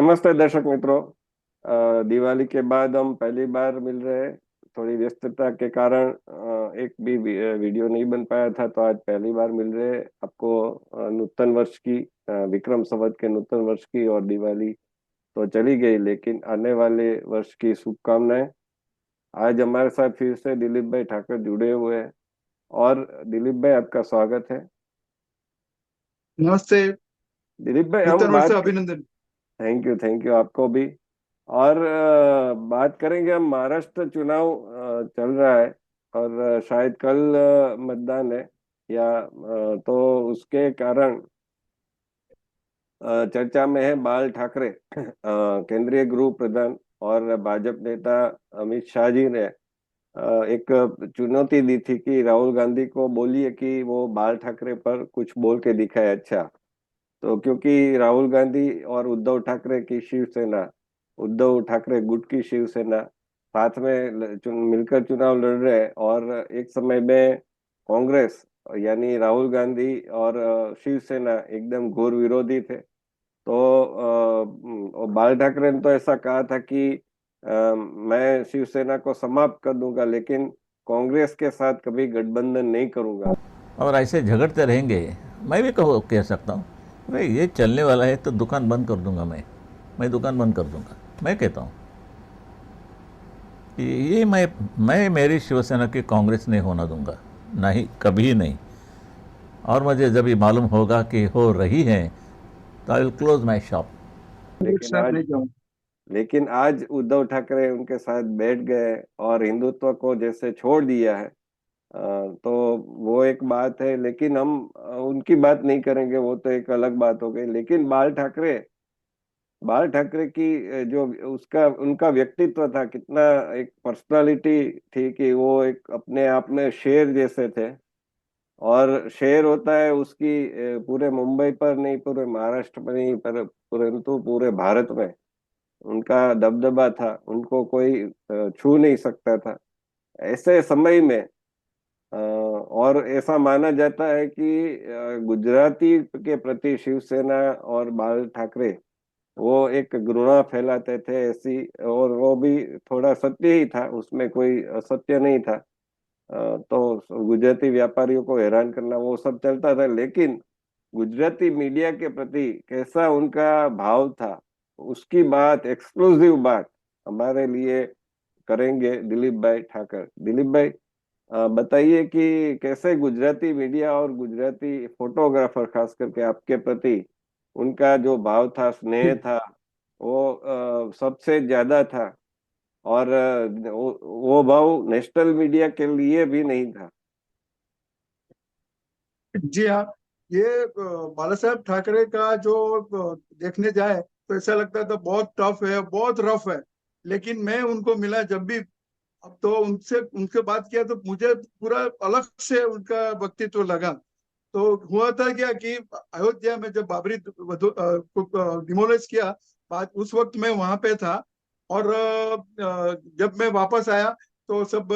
नमस्ते दर्शक मित्रों। दिवाली के बाद हम पहली बार मिल रहे हैं। थोड़ी व्यस्तता के कारण एक भी वीडियो नहीं बन पाया था, तो आज पहली बार मिल रहे हैं आपको। नूतन वर्ष की, विक्रम संवत के नूतन वर्ष की और दिवाली तो चली गई, लेकिन आने वाले वर्ष की शुभकामनाएं। आज हमारे साथ फिर से दिलीप भाई ठाकर जुड़े हुए हैं। और दिलीप भाई, आपका स्वागत है। नमस्ते। दिलीप भाई, हम नूतन वर्ष बात। अभिनंदन। थैंक यू आपको भी। और बात करेंगे हम। महाराष्ट्र चुनाव चल रहा है, और शायद कल मतदान है, या तो उसके कारण चर्चा में है बाल ठाकरे। केंद्रीय गृह प्रधान और भाजपा नेता अमित शाह जी ने एक चुनौती दी थी कि राहुल गांधी को बोलिए कि वो बाल ठाकरे पर कुछ बोल के दिखाए। अच्छा, तो क्योंकि राहुल गांधी और उद्धव ठाकरे की शिवसेना, उद्धव ठाकरे गुट की शिवसेना साथ में मिलकर चुनाव लड़ रहे हैं, और एक समय में कांग्रेस यानी राहुल गांधी और शिवसेना एकदम घोर विरोधी थे। तो और बाल ठाकरे ने तो ऐसा कहा था कि मैं शिवसेना को समाप्त कर दूंगा, लेकिन कांग्रेस के साथ कभी गठबंधन नहीं करूंगा। और ऐसे झगड़ते रहेंगे। मैं भी कह सकता हूँ भाई ये चलने वाला है तो दुकान बंद कर दूंगा। मैं दुकान बंद कर दूंगा। मैं कहता हूँ कि ये मैं मेरी शिवसेना की कांग्रेस नहीं होना दूंगा, नहीं, कभी नहीं। और मुझे जब ये मालूम होगा कि हो रही है तो I will close my shop. एक लेकिन साथ आज नहीं जाऊं। लेकिन आज उद्धव ठाकरे उनके साथ बैठ गए और हिंदुत्व को जैसे छोड़ दिया है। तो वो एक बात है, लेकिन हम उनकी बात नहीं करेंगे, वो तो एक अलग बात हो गई। लेकिन बाल ठाकरे की जो उसका उनका व्यक्तित्व था, कितना एक पर्सनालिटी थी कि वो एक अपने आप में शेर जैसे थे। और शेर होता है उसकी पूरे मुंबई पर नहीं, पूरे महाराष्ट्र पर नहीं, पर परंतु पूरे भारत में उनका दबदबा था। उनको कोई छू नहीं सकता था ऐसे समय में। और ऐसा माना जाता है कि गुजराती के प्रति शिवसेना और बाल ठाकरे वो एक घृणा फैलाते थे ऐसी। और वो भी थोड़ा सत्य ही था, उसमें कोई असत्य नहीं था। तो गुजराती व्यापारियों को हैरान करना वो सब चलता था, लेकिन गुजराती मीडिया के प्रति कैसा उनका भाव था, उसकी बात, एक्सक्लूसिव बात हमारे लिए करेंगे दिलीप भाई ठाकर। दिलीप भाई, बताइए कि कैसे गुजराती मीडिया और गुजराती फोटोग्राफर खास करके आपके प्रति उनका जो भाव था, स्नेह था, वो सबसे ज्यादा था। और वो भाव नेशनल मीडिया के लिए भी नहीं था। जी हाँ। ये बाला साहब ठाकरे का जो देखने जाए तो ऐसा लगता था बहुत टफ है, बहुत रफ है। लेकिन मैं उनको मिला जब भी, अब तो उनसे उनके बात किया तो मुझे पूरा अलग से उनका व्यक्तित्व लगा। तो हुआ था क्या कि अयोध्या में जब बाबरी को डिमोलिश किया, बात उस वक्त मैं वहां पे था। और जब मैं वापस आया तो सब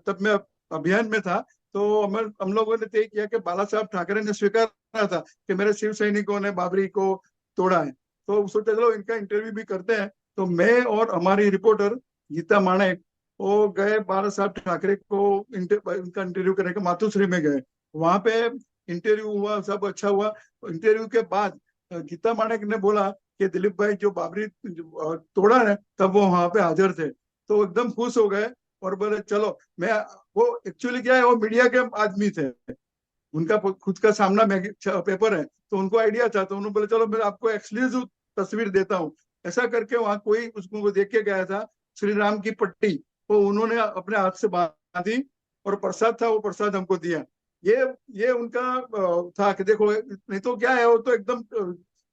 तब मैं अभियान में था। तो हम लोगों ने तय किया कि बाला साहब ठाकरे ने स्वीकारा था कि मेरे शिव सैनिकों ने बाबरी को तोड़ा है। तो सोचा चलो इनका इंटरव्यू भी करते हैं। तो मैं और हमारी रिपोर्टर गीता माणेक वो गए बाला साहब ठाकरे को उनका इंटरव्यू करने के मातुश्री में गए। वहां पे इंटरव्यू हुआ, सब अच्छा हुआ। इंटरव्यू के बाद गीता माणेक ने बोला कि दिलीप भाई जो बाबरी तोड़ा है तब वो वहां पे हाजिर थे। तो एकदम खुश हो गए और बोले चलो मैं, वो एक्चुअली क्या है, वो मीडिया के आदमी थे। उनका खुद का सामना पेपर है, तो उनको आइडिया था। तो उन्होंने बोले चलो मैं आपको एक्सक्लूसिव तस्वीर देता हूँ। ऐसा करके वहां कोई उसको देख के गया था, श्री राम की पट्टी वो उन्होंने अपने हाथ से बांधी और प्रसाद था, वो प्रसाद हमको दिया। ये ये उनका था कि देखो, नहीं तो क्या है, वो तो एकदम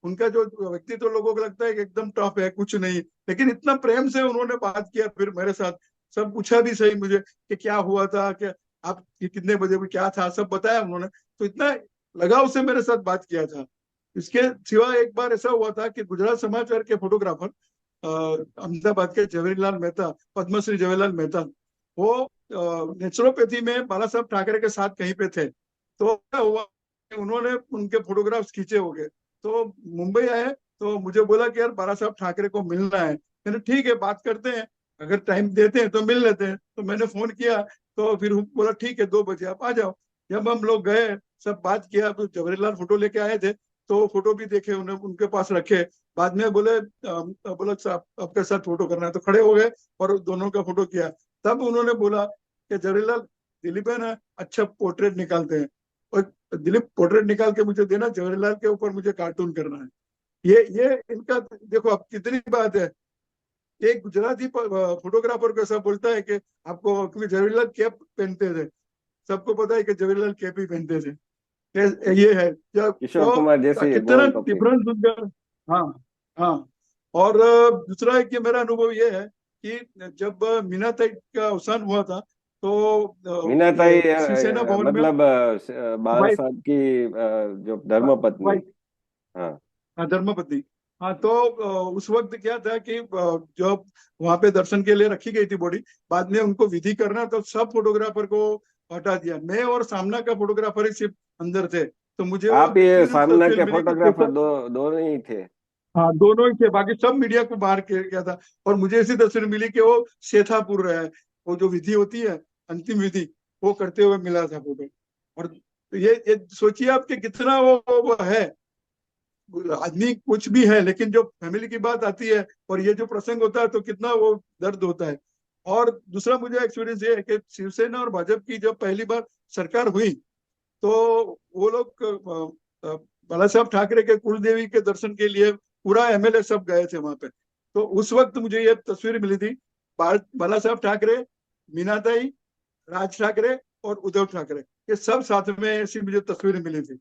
उनका जो व्यक्तित्व लोगों को लगता है कि एकदम टफ है, कुछ नहीं। लेकिन इतना प्रेम से उन्होंने बात किया फिर मेरे साथ। सब पूछा भी सही मुझे कि क्या हुआ था, कि आप कितने बजे को क्या था, सब बताया उन्होंने। तो इतना लगाव से मेरे साथ बात किया था। इसके सिवा एक बार ऐसा हुआ था कि गुजरात समाचार के फोटोग्राफर अहमदाबाद के जवाहरलाल मेहता, पद्मश्री जवाहरलाल मेहता, वो नेचुरोपैथी में बाला साहब ठाकरे के साथ कहीं पे थे। तो क्या हुआ, उन्होंने उनके फोटोग्राफ्स खींचे हो गए। तो मुंबई आए तो मुझे बोला कि यार बाला साहब ठाकरे को मिलना है। मैंने ठीक है, बात करते हैं, अगर टाइम देते हैं तो मिल लेते हैं। तो मैंने फोन किया, तो फिर बोला ठीक है 2 बजे आप आ जाओ। जब हम लोग गए, सब बात किया, तो जवाहरीलाल फोटो लेके आए थे, तो फोटो भी देखे, उन्हें उनके पास रखे। बाद में बोले बोला साहब आपके साथ फोटो करना है, तो खड़े हो गए और दोनों का फोटो किया। तब उन्होंने बोला कि जवाहरीलाल, दिलीप है ना, अच्छा पोर्ट्रेट निकालते हैं, और दिलीप पोर्ट्रेट निकाल के मुझे देना, जवाहरीलाल के ऊपर मुझे कार्टून करना है। ये इनका देखो अब कितनी बात है। एक गुजराती फोटोग्राफर को ऐसा बोलता है कि आपको, क्योंकि जवाहरलाल कैप पहनते थे, सबको पता है कि जवाहरलाल कैप ही पहनते थे। ये है जब किशोर कुमार तो जैसी कितना गोल टोपी। डिफरेंस उनका। हाँ, हाँ। और दूसरा है कि मेरा अनुभव ये है कि जब मीनाताई का अवसान हुआ था, तो मीनाताई ये शिवसेना भवन में मतलब बाला वाइफ साहब की जो धर्म पत्नी। वाइफ हाँ। धर्मपत्नी। हाँ, तो उस वक्त क्या था कि जब वहां पे दर्शन के लिए रखी गई थी बॉडी, बाद में उनको विधि करना, तो सब फोटोग्राफर को हटा दिया। मैं और सामना का फोटोग्राफर ही सिर्फ अंदर थे। तो मुझे वो आप ये तीन सामना तस्वीर के मिली कि फोटोग्राफर कैसा। दोनों ही थे? हाँ, दोनों ही थे, बाकी सब मीडिया को बाहर किया था। और मुझे ऐसी तस्वीर मिली कि वो शेथापुर रहा है, वो जो विधि होती है, अंतिम विधि, वो करते हुए मिला था फोटो। और ये सोचिए आप कि कितना वो है। आदमी कुछ भी है, लेकिन जो फैमिली की बात आती है और ये जो प्रसंग होता है, तो कितना वो दर्द होता है। और दूसरा मुझे एक्सपीरियंस ये है कि शिवसेना और भाजपा की जब पहली बार सरकार हुई, तो वो लोग बाला साहब ठाकरे के कुलदेवी के दर्शन के लिए पूरा एमएलए सब गए थे वहां पे। तो उस वक्त मुझे ये तस्वीर मिली थी, बाला साहब ठाकरे, मीनाताई, राज ठाकरे और उद्धव ठाकरे, ये सब साथ में ऐसी मुझे तस्वीरें मिली थी।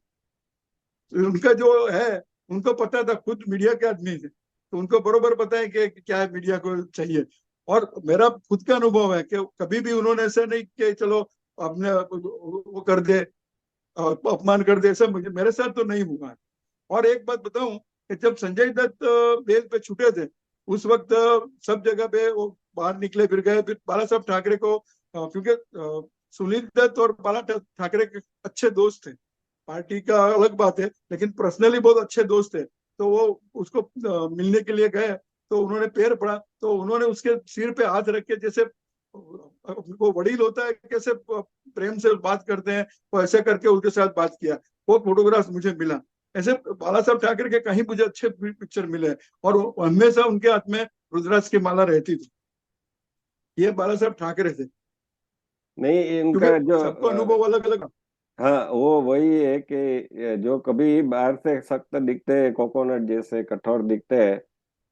उनका जो है, उनको पता था, खुद मीडिया के आदमी थे, तो उनको बरोबर पता है कि क्या मीडिया को चाहिए। और मेरा खुद का अनुभव है कि कभी भी उन्होंने ऐसा नहीं कि चलो आपने वो कर दे, अपमान कर दे, ऐसा मुझे मेरे साथ तो नहीं हुआ है। और एक बात बताऊं कि जब संजय दत्त बेल पे छूटे थे, उस वक्त सब जगह पे वो बाहर निकले, फिर गए, फिर बाला साहब ठाकरे को क्योंकि सुनील दत्त और बाला ठाकरे के अच्छे दोस्त थे। पार्टी का अलग बात है, लेकिन पर्सनली बहुत अच्छे दोस्त थे। तो वो उसको मिलने के लिए गए, तो उन्होंने पैर पड़ा, तो उन्होंने उसके सिर पे हाथ रख के, जैसे वो वडील होता है कैसे प्रेम से बात करते हैं, वो ऐसे करके उसके साथ बात किया। वो फोटोग्राफ मुझे मिला। ऐसे बाला साहब ठाकरे के कहीं मुझे अच्छे पिक्चर मिले, और हमेशा उनके हाथ में रुद्राक्ष की माला रहती थी। ये बाला साहब ठाकरे थे। नहीं, क्योंकि इनका जो सबका अनुभव अलग अलग। हाँ, वो वही है कि जो कभी बाहर से सख्त दिखते हैं, कोकोनट जैसे कठोर दिखते हैं,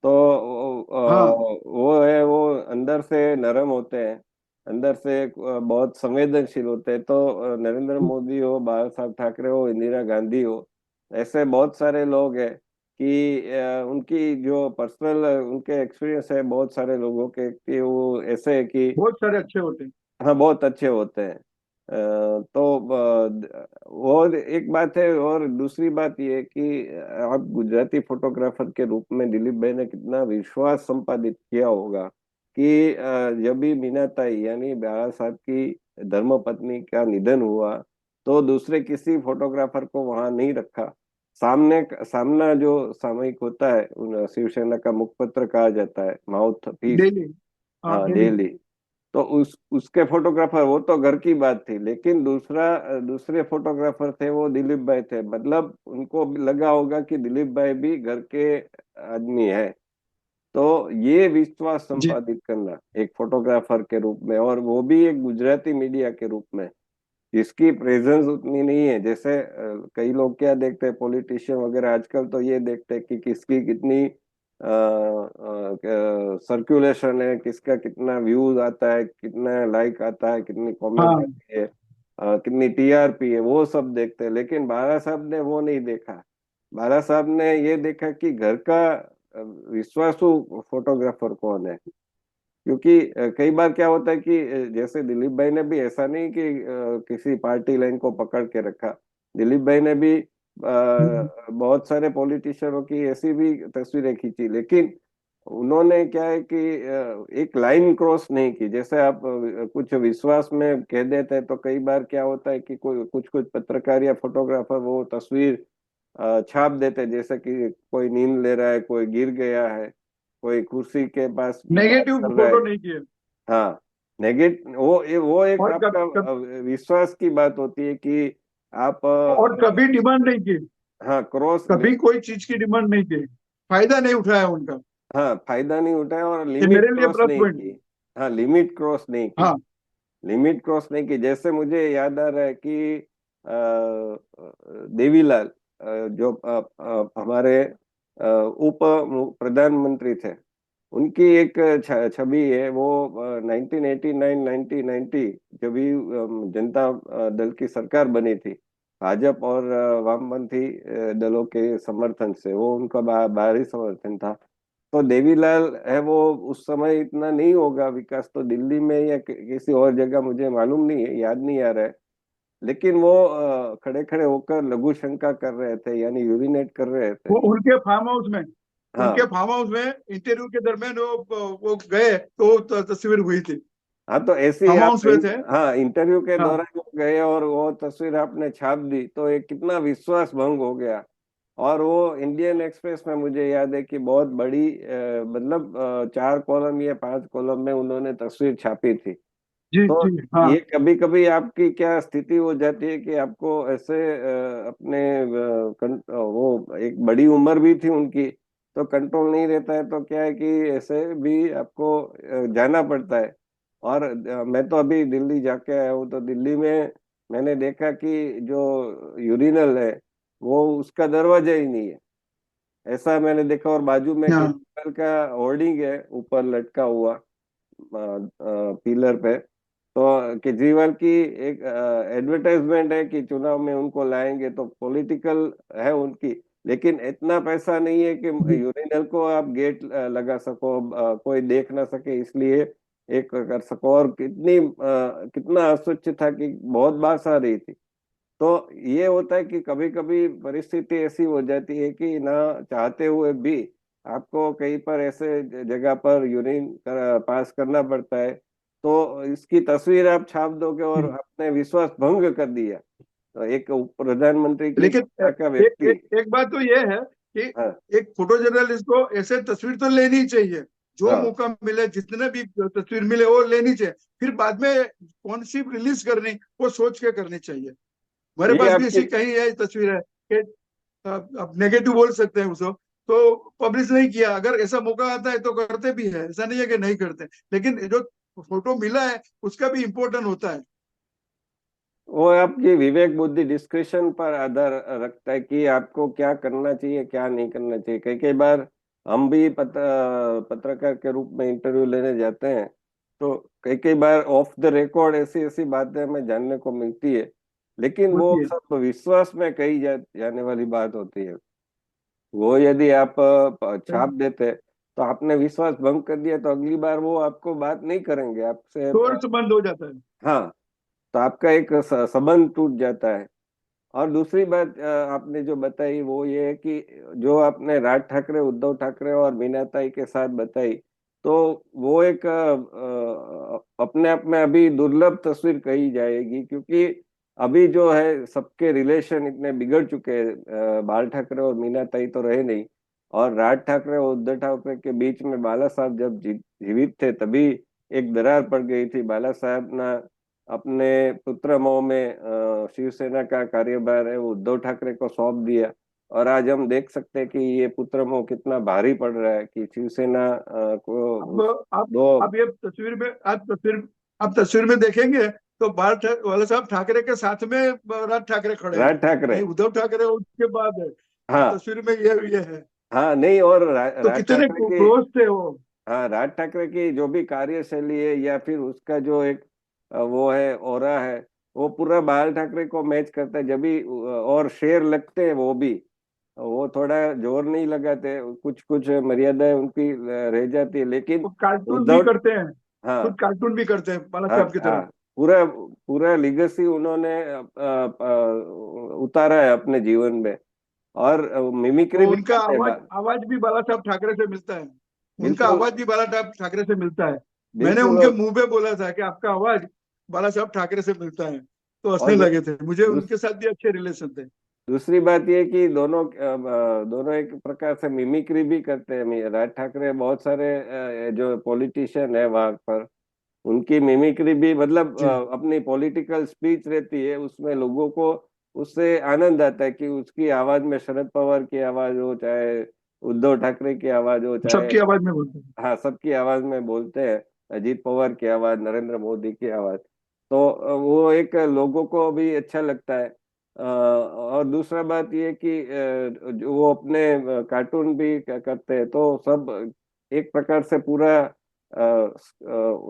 तो हाँ, वो है, वो अंदर से नरम होते हैं, अंदर से बहुत संवेदनशील होते हैं। तो नरेंद्र मोदी हो, बाला साहब ठाकरे हो, इंदिरा गांधी हो, ऐसे बहुत सारे लोग हैं कि उनकी जो पर्सनल उनके एक्सपीरियंस है बहुत सारे लोगों के, कि वो ऐसे है कि बहुत सारे अच्छे होते हैं। हाँ, बहुत अच्छे होते हैं। तो और एक बात है, और दूसरी बात ये है कि आप गुजराती फोटोग्राफर के रूप में दिलीप भाई ने कितना विश्वास संपादित किया होगा कि जब भी मीनाताई यानी बाला साहब की धर्मपत्नी का निधन हुआ, तो दूसरे किसी फोटोग्राफर को वहां नहीं रखा। सामना जो सामयिक होता है, शिवसेना का मुखपत्र कहा जाता है, माउथ पीस। डेली। हाँ, हाँ, डेली। डेली। तो उसके फोटोग्राफर वो तो घर की बात थी, लेकिन दूसरे फोटोग्राफर थे, वो दिलीप भाई थे। मतलब उनको लगा होगा कि दिलीप भाई भी घर के आदमी है। तो ये विश्वास जी। संपादित करना एक फोटोग्राफर के रूप में, और वो भी एक गुजराती मीडिया के रूप में, जिसकी प्रेजेंस उतनी नहीं है। जैसे कई लोग क्या देखते हैं, पॉलिटिशियन वगैरह आजकल तो ये देखते हैं कि किसकी कितनी सर्कुलेशन है, किसका कितना व्यूज आता है, कितना लाइक आता है, कितनी कमेंट हाँ, आती है, कितनी टीआरपी है, वो सब देखते हैं। लेकिन बाला साहब ने वो नहीं देखा। बाला साहब ने ये देखा कि घर का विश्वासु फोटोग्राफर कौन है। क्योंकि कई बार क्या होता है कि जैसे दिलीप भाई ने भी ऐसा नहीं कि किसी पार्टी लाइन को पकड़ के रखा। दिलीप भाई ने भी बहुत सारे पॉलिटिशियनों की ऐसी भी तस्वीरें खींची, लेकिन उन्होंने क्या है कि एक लाइन क्रॉस नहीं की। जैसे आप कुछ विश्वास में कह देते हैं, तो कई बार क्या होता है कि कोई कुछ कुछ पत्रकार या फोटोग्राफर वो तस्वीर छाप देते, जैसे कि कोई नींद ले रहा है, कोई गिर गया है, कोई कुर्सी के पास बात नेगेटिव कर रहा फोटो है। नहीं किए। हाँ, वो एक और आपका विश्वास की बात होती है कि आप और कभी डिमांड नहीं की, हाँ क्रॉस, कभी कोई चीज की डिमांड नहीं की, फायदा नहीं उठाया उनका। हाँ फायदा नहीं उठाया और ये लिमिट मेरे लिए क्रॉस प्लस नहीं पॉइंट। की। हाँ, लिमिट क्रॉस नहीं की। हाँ। लिमिट क्रॉस नहीं की, जैसे मुझे याद आ रहा है कि देवीलाल, जो हमारे उप प्रधानमंत्री थे, उनकी एक छवि है। वो 1989 1990 जब भी जनता दल की सरकार बनी थी, भाजपा और वामपंथी दलों के समर्थन से, वो उनका बाहरी समर्थन था। तो देवीलाल है वो, उस समय इतना नहीं होगा विकास तो दिल्ली में या किसी और जगह, मुझे मालूम नहीं है, याद नहीं आ रहा है। लेकिन वो खड़े खड़े होकर लघु शंका कर रहे थे, यानी यूरिनेट कर रहे थे। वो उनके फार्म हाउस में, हाँ, इंटरव्यू के दरमियान वो गए तो तस्वीर हुई थी। हाँ, तो ऐसे ही फार्म आप हाउस में थे। हाँ, इंटरव्यू के हाँ दौरान वो गए और वो तस्वीर आपने छाप दी, तो ये कितना विश्वास भंग हो गया। और वो इंडियन एक्सप्रेस में मुझे याद है कि बहुत बड़ी मतलब 4 कॉलम या 5 कॉलम में उन्होंने तस्वीर छापी थी। जी तो जी हाँ। ये कभी कभी आपकी क्या स्थिति हो जाती है कि आपको ऐसे अपने वो एक बड़ी उम्र भी थी उनकी, तो कंट्रोल नहीं रहता है, तो क्या है कि ऐसे भी आपको जाना पड़ता है। और मैं तो अभी दिल्ली जाके आया हूँ, तो दिल्ली में मैंने देखा कि जो यूरिनल है वो उसका दरवाजा ही नहीं है, ऐसा मैंने देखा। और बाजू में हाँ केजरीवाल का होर्डिंग है ऊपर लटका हुआ पिलर पे, तो केजरीवाल की एक एडवर्टाइजमेंट है कि चुनाव में उनको लाएंगे, तो पॉलिटिकल है उनकी। लेकिन इतना पैसा नहीं है कि जी। यूरिनल को आप गेट लगा सको, कोई देख ना सके, इसलिए एक कर सको। और कितना अस्वच्छ था कि बहुत बास आ रही थी। तो ये होता है कि कभी कभी परिस्थिति ऐसी हो जाती है कि ना चाहते हुए भी आपको कहीं पर ऐसे जगह पर यूरिन पास करना पड़ता है। तो इसकी तस्वीर आप छाप दोगे और आपने विश्वास भंग कर दिया, तो एक प्रधानमंत्री की लेकिन कक्षा का व्यक्ति। एक बात तो ये है कि हाँ, एक फोटो जर्नलिस्ट को ऐसे तस्वीर तो लेनी चाहिए, जो हाँ, मौका मिले जितने भी तस्वीर मिले वो लेनी चाहिए। फिर बाद में कौन सी रिलीज करनी वो सोच के करनी चाहिए। मेरे ये पास भी आपकी ऐसी कहीं है तस्वीर है कि अब नेगेटिव बोल सकते हैं उसको, तो पब्लिश नहीं किया। अगर ऐसा मौका आता है तो करते भी है, ऐसा नहीं है कि नहीं करते। लेकिन जो फोटो मिला है उसका भी इम्पोर्टेंट होता है। वो आपकी विवेक बुद्धि डिस्क्रिशन पर आधार रखता है कि आपको क्या करना चाहिए, क्या नहीं करना चाहिए। कई कई बार हम भी पत्रकार के रूप में इंटरव्यू लेने जाते हैं, तो कई कई बार ऑफ द रिकॉर्ड ऐसी ऐसी बातें हमें जानने को मिलती है, लेकिन वो होती है। सब विश्वास में कही जाने वाली बात होती है। वो यदि आप छाप देते, तो आपने विश्वास भंग कर दिया, तो अगली बार वो आपको बात नहीं करेंगे आपसे। सोर्स बंद हो जाता है। हाँ, तो आपका एक संबंध टूट जाता है। और दूसरी बात आपने जो बताई वो ये है कि जो आपने राज ठाकरे, उद्धव ठाकरे और मीनाताई के साथ बताई, तो वो एक अपने आप में अभी दुर्लभ तस्वीर कही जाएगी, क्योंकि अभी जो है सबके रिलेशन इतने बिगड़ चुके हैं। बाल ठाकरे और मीनाताई तो रहे नहीं, और राज ठाकरे और उद्धव ठाकरे के बीच में बाला साहब जब जीवित थे तभी एक दरार पड़ गई थी। बाला साहब ना अपने पुत्र मोह में शिवसेना का कार्यभार है वो उद्धव ठाकरे को सौंप दिया। और आज हम देख सकते हैं कि ये पुत्र मोह कितना भारी पड़ रहा है कि शिवसेना को अब दो। आप ये तस्वीर में आप तस्वीर में देखेंगे तो वाले साहब ठाकरे के साथ में राज ठाकरे खड़े हैं। राज ठाकरे, नहीं, उद्धव ठाकरे उसके बाद है। हाँ, हाँ, तस्वीर में ये है। हाँ, नहीं, और तो राज कितने ठाकरे की, क्लोज थे वो। हाँ, राज ठाकरे की जो भी कार्यशैली है या फिर उसका जो एक वो है ऑरा है, वो पूरा बाल ठाकरे को मैच करता है। जब भी और शेर लगते हैं वो भी, वो थोड़ा जोर नहीं लगाते, कुछ कुछ मर्यादाएं उनकी रह जाती है, लेकिन वो कार्टून भी उद्धव, करते हैं, खुद हाँ, कार्टून भी करते हैं बाला हाँ, साहब की हाँ, तरह। पूरा पूरा लिगेसी उन्होंने उतारा है अपने जीवन में। और मिमिक्री तो भी उनका करते हैं आवाज आवाज भी बाला साहब ठाकरे से मिलता है। उनका बिल्कुल, आवाज भी बाला साहब ठाकरे से मिलता है। मैंने बिल्कुल। उनके मुंह पे बोला था कि आपका आवाज बाला साहब ठाकरे से मिलता है, तो और हंसने लगे थे। मुझे दूस, उनके साथ भी अच्छे रिलेशन थे। दूसरी बात ये कि दोनों एक प्रकार से मिमिक्री भी करते हैं। राज ठाकरे बहुत सारे जो पॉलिटिशियन है वहां पर, उनकी मिमिक्री भी, मतलब जी अपनी पॉलिटिकल स्पीच रहती है उसमें लोगों को उससे आनंद आता है कि उसकी आवाज में शरद पवार की आवाज हो, चाहे उद्धव ठाकरे की आवाज हो, चाहे, सबकी आवाज में बोलते हैं। हाँ, सबकी आवाज में बोलते हैं, अजीत पवार की आवाज, नरेंद्र मोदी की आवाज। तो वो एक लोगों को भी अच्छा लगता है। और दूसरा बात ये कि जो वो अपने कार्टून भी करते हैं, तो सब एक प्रकार से पूरा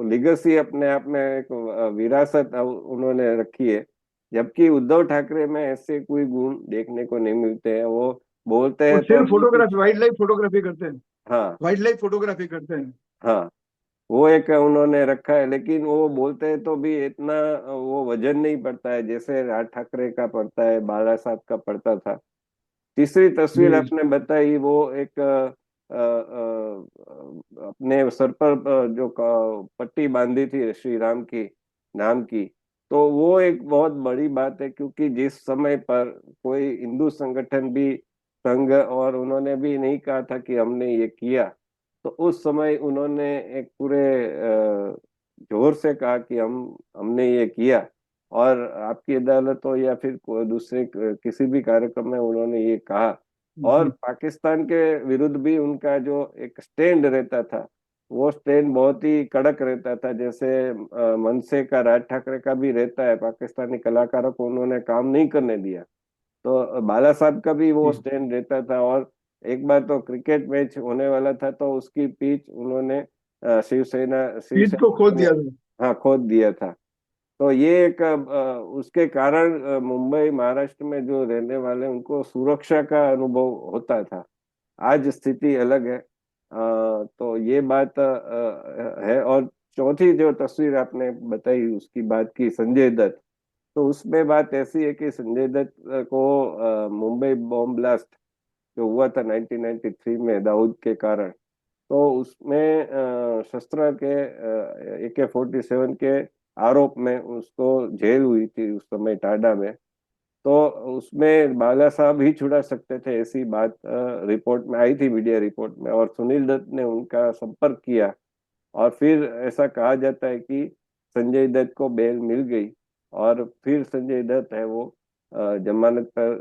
लिगेसी अपने आप में एक विरासत उन्होंने रखी है। जबकि उद्धव ठाकरे में ऐसे कोई गुण देखने को नहीं मिलते हैं। वो बोलते वो हैं तो सिर्फ भी फोटोग्राफी, कुछ, वाइल्ड लाइफ फोटोग्राफी करते हैं। हाँ, वाइल्ड लाइफ फोटोग्राफी करते हैं। हाँ, वो एक उन्होंने रखा है, लेकिन वो बोलते हैं तो भी इतना वो वजन नहीं पड़ता है जैसे राज ठाकरे का पड़ता है, बाला साहब का पड़ता था। तीसरी तस्वीर जी आपने बताई, वो एक अपने सर पर जो पट्टी बांधी थी श्री राम की नाम की, तो वो एक बहुत बड़ी बात है, क्योंकि जिस समय पर कोई हिंदू संगठन भी, संघ, और उन्होंने भी नहीं कहा था कि हमने ये किया, तो उस समय उन्होंने एक पूरे जोर से कहा कि हमने ये किया। और आपकी अदालत हो या फिर कोई दूसरे किसी भी कार्यक्रम में उन्होंने ये कहा। और जी पाकिस्तान के विरुद्ध भी उनका जो एक स्टैंड रहता था, वो स्टैंड बहुत ही कड़क रहता था, जैसे मनसे का, राज ठाकरे का भी रहता है। पाकिस्तानी कलाकारों को उन्होंने काम नहीं करने दिया। तो बाला साहब का भी वो जी। स्टैंड रहता था। और एक बार तो क्रिकेट मैच होने वाला था, तो उसकी पिच उन्होंने शिवसेना पीठ को खोद शिवसेना ने, दिया था। हाँ, खोद दिया था। तो ये एक उसके कारण मुंबई, महाराष्ट्र में जो रहने वाले, उनको सुरक्षा का अनुभव होता था। आज स्थिति अलग है। तो ये बात है। और चौथी जो तस्वीर आपने बताई, उसकी बात की, संजय दत्त, तो उसमें बात ऐसी है कि संजय दत्त को मुंबई बॉम्ब ब्लास्ट जो हुआ था 1993 में दाऊद के कारण, तो उसमें शस्त्र के AK-47 के आरोप में उसको जेल हुई थी उस समय टाडा में। तो उसमें बाला साहब ही छुड़ा सकते थे, ऐसी बात रिपोर्ट में आई थी, मीडिया रिपोर्ट में। और सुनील दत्त ने उनका संपर्क किया, और फिर ऐसा कहा जाता है कि संजय दत्त को बेल मिल गई, और फिर संजय दत्त है वो जमानत पर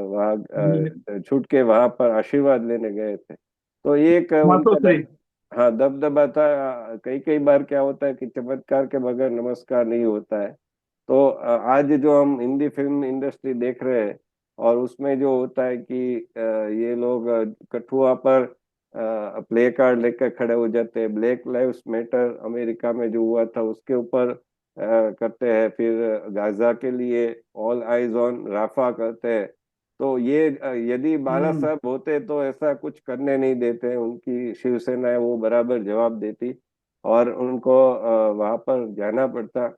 वहाँ मैंने छूट के वहां पर आशीर्वाद लेने गए थे। तो ये एक उनका मातोश्री। हाँ, दबदबा था। कई कई बार क्या होता है कि चमत्कार के बगैर नमस्कार नहीं होता है। तो आज जो हम हिंदी फिल्म इंडस्ट्री देख रहे हैं, और उसमें जो होता है कि ये लोग कठुआ पर प्ले कार्ड लेकर खड़े हो जाते हैं, ब्लैक लाइव्स मैटर अमेरिका में जो हुआ था उसके ऊपर करते हैं, फिर गाजा के लिए ऑल आइज ऑन राफा करते हैं। तो ये यदि बाला हम्म। साहब होते तो ऐसा कुछ करने नहीं देते, उनकी शिवसेना है वो बराबर जवाब देती, और उनको वहां पर जाना पड़ता।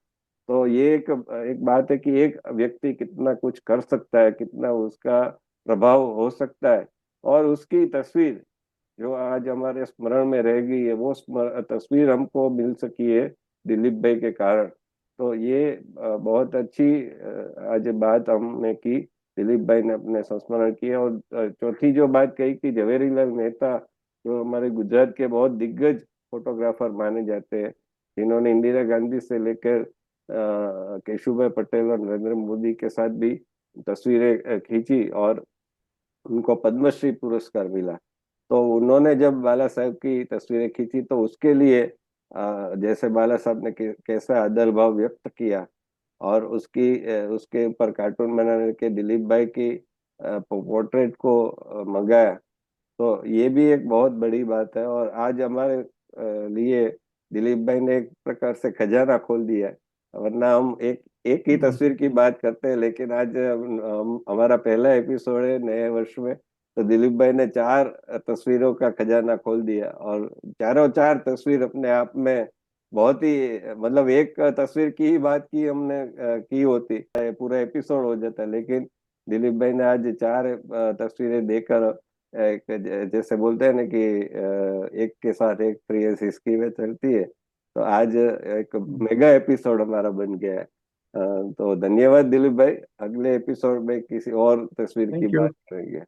तो ये एक बात है कि एक व्यक्ति कितना कुछ कर सकता है, कितना उसका प्रभाव हो सकता है। और उसकी तस्वीर जो आज हमारे स्मरण में रह गई है, वो तस्वीर हमको मिल सकी है दिलीप भाई के कारण। तो ये बहुत अच्छी आज बात हमने की, दिलीप भाई ने अपने संस्मरण किए। और चौथी जो बात कही कि झवेरीलाल मेहता, जो हमारे गुजरात के बहुत दिग्गज फोटोग्राफर माने जाते हैं, जिन्होंने इंदिरा गांधी से लेकर केशुभाई पटेल और नरेंद्र मोदी के साथ भी तस्वीरें खींची, और उनको पद्मश्री पुरस्कार मिला। तो उन्होंने जब बाला साहब की तस्वीरें खींची, तो उसके लिए जैसे बाला साहब ने कैसा आदर भाव व्यक्त किया, और उसके ऊपर कार्टून बनाने के दिलीप भाई की पोर्ट्रेट को मंगाया। तो ये भी एक बहुत बड़ी बात है। और आज हमारे लिए दिलीप भाई ने एक प्रकार से खजाना खोल दिया है। वरना हम एक एक ही तस्वीर की बात करते हैं, लेकिन आज हमारा पहला एपिसोड है नए वर्ष में, तो दिलीप भाई ने 4 तस्वीरों का खजाना खोल दिया। और चारों 4 तस्वीर अपने आप में बहुत ही, मतलब एक तस्वीर की ही बात की हमने की होती है, पूरा एपिसोड हो जाता है। लेकिन दिलीप भाई ने आज 4 तस्वीरें देकर, एक जैसे बोलते हैं ना कि एक के साथ एक प्रिय सिसकी में चलती है, तो आज एक मेगा एपिसोड हमारा बन गया है। तो धन्यवाद दिलीप भाई। अगले एपिसोड में किसी और तस्वीर की थैंक यू। बात करेंगे।